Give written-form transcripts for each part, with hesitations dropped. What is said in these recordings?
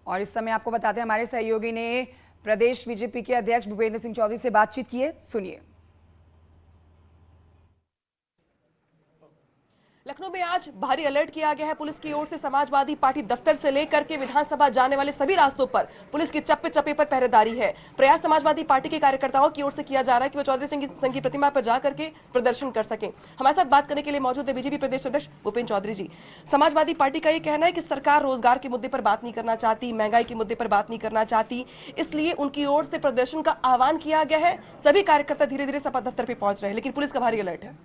और इस समय आपको बताते हैं हमारे सहयोगी ने प्रदेश बीजेपी के अध्यक्ष भूपेंद्र सिंह चौधरी से बातचीत की है, सुनिए। लखनऊ में आज भारी अलर्ट किया गया है पुलिस की ओर से। समाजवादी पार्टी दफ्तर से लेकर के विधानसभा जाने वाले सभी रास्तों पर पुलिस की चप्पे चप्पे पर पहरेदारी है। प्रयास समाजवादी पार्टी के कार्यकर्ताओं की ओर से किया जा रहा है कि वो चौधरी संघ की प्रतिमा पर जाकर के प्रदर्शन कर सकें। हमारे साथ बात करने के लिए मौजूद है बीजेपी प्रदेश अध्यक्ष भूपेंद्र चौधरी जी। समाजवादी पार्टी का ये कहना है कि सरकार रोजगार के मुद्दे पर बात नहीं करना चाहती, महंगाई के मुद्दे पर बात नहीं करना चाहती, इसलिए उनकी ओर से प्रदर्शन का आह्वान किया गया है। सभी कार्यकर्ता धीरे धीरे सपा दफ्तर पर पहुंच रहे हैं, लेकिन पुलिस का भारी अलर्ट है।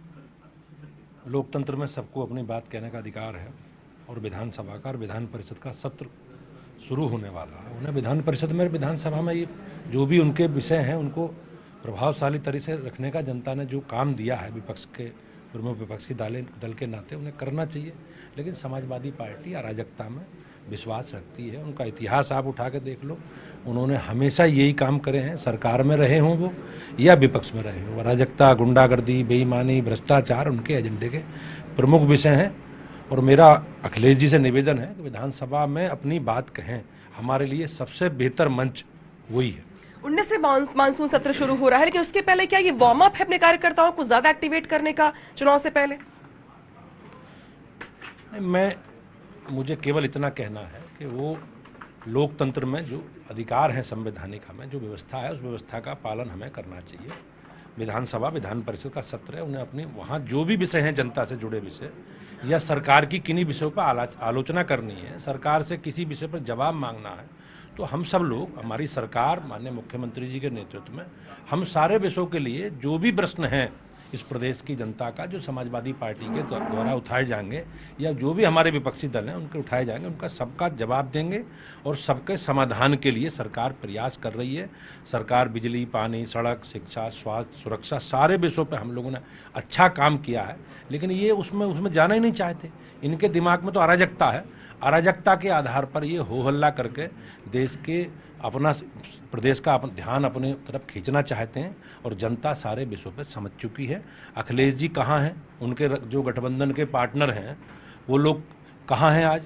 लोकतंत्र में सबको अपनी बात कहने का अधिकार है और विधानसभा का और विधान परिषद का सत्र शुरू होने वाला है। उन्हें विधान परिषद में, विधानसभा में ये जो भी उनके विषय हैं उनको प्रभावशाली तरीके से रखने का जनता ने जो काम दिया है विपक्ष के प्रमुख विपक्षी दल के नाते उन्हें करना चाहिए। लेकिन समाजवादी पार्टी अराजकता में विश्वास रखती है। उनका इतिहास आप उठा के देख लो, उन्होंने हमेशा यही काम करे हैं, सरकार में रहे हों वो या विपक्ष में रहे हों। अराजकता, गुंडागर्दी, बेईमानी, भ्रष्टाचार उनके एजेंडे के प्रमुख विषय हैं। और मेरा अखिलेश जी से निवेदन है कि विधानसभा में अपनी बात कहें, हमारे लिए सबसे बेहतर मंच वही है। 19 से मानसून सत्र शुरू हो रहा है, लेकिन उसके पहले क्या ये वार्म अप है अपने कार्यकर्ताओं को ज्यादा एक्टिवेट करने का चुनाव से पहले? मुझे केवल इतना कहना है कि वो लोकतंत्र में जो अधिकार है संवैधानिक, हमें जो व्यवस्था है उस व्यवस्था का पालन हमें करना चाहिए। विधानसभा विधान परिषद का सत्र है, उन्हें अपनी वहां जो भी विषय हैं जनता से जुड़े विषय या सरकार की किन्हीं विषयों पर आलोचना करनी है, सरकार से किसी विषय पर जवाब मांगना है, तो हम सब लोग, हमारी सरकार माननीय मुख्यमंत्री जी के नेतृत्व में हम सारे विषयों के लिए जो भी प्रश्न हैं इस प्रदेश की जनता का, जो समाजवादी पार्टी के द्वारा उठाए जाएंगे या जो भी हमारे विपक्षी दल हैं उनके उठाए जाएंगे, उनका सबका जवाब देंगे और सबके समाधान के लिए सरकार प्रयास कर रही है। सरकार बिजली, पानी, सड़क, शिक्षा, स्वास्थ्य, सुरक्षा सारे विषयों पर हम लोगों ने अच्छा काम किया है। लेकिन ये उसमें जाना ही नहीं चाहते। इनके दिमाग में तो अराजकता है, अराजकता के आधार पर ये हो हल्ला करके देश के प्रदेश का ध्यान अपने तरफ खींचना चाहते हैं और जनता सारे विषयों पर समझ चुकी है। अखिलेश जी कहाँ हैं, उनके जो गठबंधन के पार्टनर हैं वो लोग कहाँ हैं आज?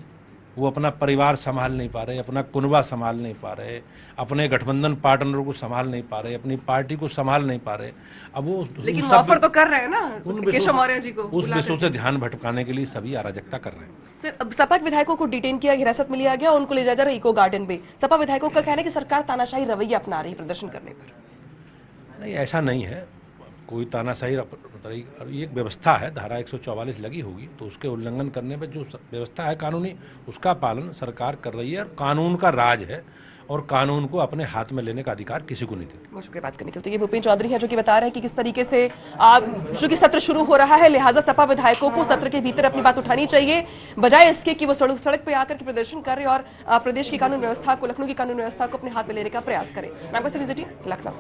वो अपना परिवार संभाल नहीं पा रहे, अपना कुनबा संभाल नहीं पा रहे, अपने गठबंधन पार्टनरों को संभाल नहीं पा रहे, अपनी पार्टी को संभाल नहीं पा रहे। अब वो लेकिन ऑफर तो कर रहे हैं ना केशव मौर्य जी को, उस विषयों से ध्यान भटकाने के लिए सभी अराजकता कर रहे हैं। सर, सपा विधायकों को डिटेन किया, हिरासत में लिया गया, उनको ले जाया जा रहा है इको गार्डन में। सपा विधायकों का कहना है कि सरकार तानाशाही रवैया अपना रही प्रदर्शन करने पर। नहीं, ऐसा नहीं है, कोई तानाशाही। ये एक व्यवस्था है, धारा 144 लगी होगी तो उसके उल्लंघन करने पर जो व्यवस्था है कानूनी, उसका पालन सरकार कर रही है। और कानून का राज है और कानून को अपने हाथ में लेने का अधिकार किसी को नहीं देता। शुक्रिया बात करने के लिए। तो ये भूपेंद्र चौधरी है जो कि बता रहे हैं कि किस तरीके से चूंकि सत्र शुरू हो रहा है, लिहाजा सपा विधायकों को सत्र के भीतर अपनी बात उठानी चाहिए, बजाय इसके कि वो सड़क पे आकर के प्रदर्शन कर रहे और प्रदेश की कानून व्यवस्था को, लखनऊ की कानून व्यवस्था को अपने हाथ में लेने का प्रयास करें। लखनऊ।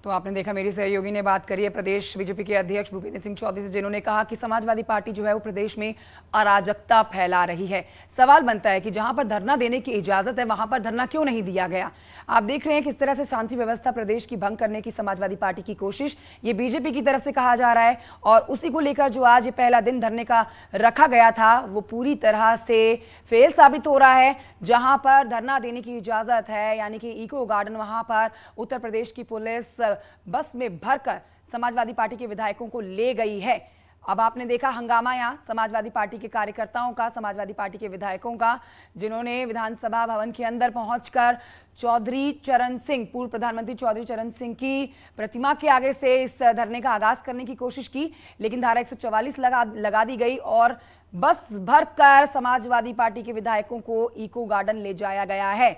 तो आपने देखा, मेरी सहयोगी ने बात करी है प्रदेश बीजेपी के अध्यक्ष भूपेंद्र सिंह चौधरी से, जिन्होंने कहा कि समाजवादी पार्टी जो है वो प्रदेश में अराजकता फैला रही है। सवाल बनता है कि जहां पर धरना देने की इजाजत है वहां पर धरना क्यों नहीं दिया गया। आप देख रहे हैं किस तरह से शांति व्यवस्था प्रदेश की भंग करने की समाजवादी पार्टी की कोशिश ये बीजेपी की तरफ से कहा जा रहा है। और उसी को लेकर जो आज ये पहला दिन धरने का रखा गया था वो पूरी तरह से फेल साबित हो रहा है। जहां पर धरना देने की इजाजत है, यानी कि इको गार्डन, वहां पर उत्तर प्रदेश की पुलिस बस में भरकर समाजवादी पार्टी के विधायकों को ले गई है। अब आपने देखा हंगामा यहाँ समाजवादी पार्टी के कार्यकर्ताओं का, समाजवादी पार्टी के विधायकों का, जिन्होंने विधानसभा भवन के अंदर पहुंचकर चौधरी चरण सिंह, पूर्व प्रधानमंत्री चौधरी चरण सिंह की प्रतिमा के आगे से इस धरने का आगाज करने की कोशिश की, लेकिन धारा 144 लगा दी गई और बस भरकर समाजवादी पार्टी के विधायकों को इको गार्डन ले जाया गया है।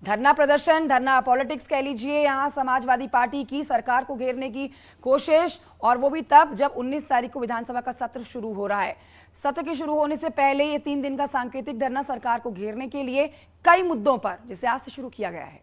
धरना प्रदर्शन, धरना पॉलिटिक्स कह लीजिए, यहां समाजवादी पार्टी की सरकार को घेरने की कोशिश, और वो भी तब जब 19 तारीख को विधानसभा का सत्र शुरू हो रहा है। सत्र के शुरू होने से पहले ये 3 दिन का सांकेतिक धरना सरकार को घेरने के लिए कई मुद्दों पर, जिसे आज से शुरू किया गया है।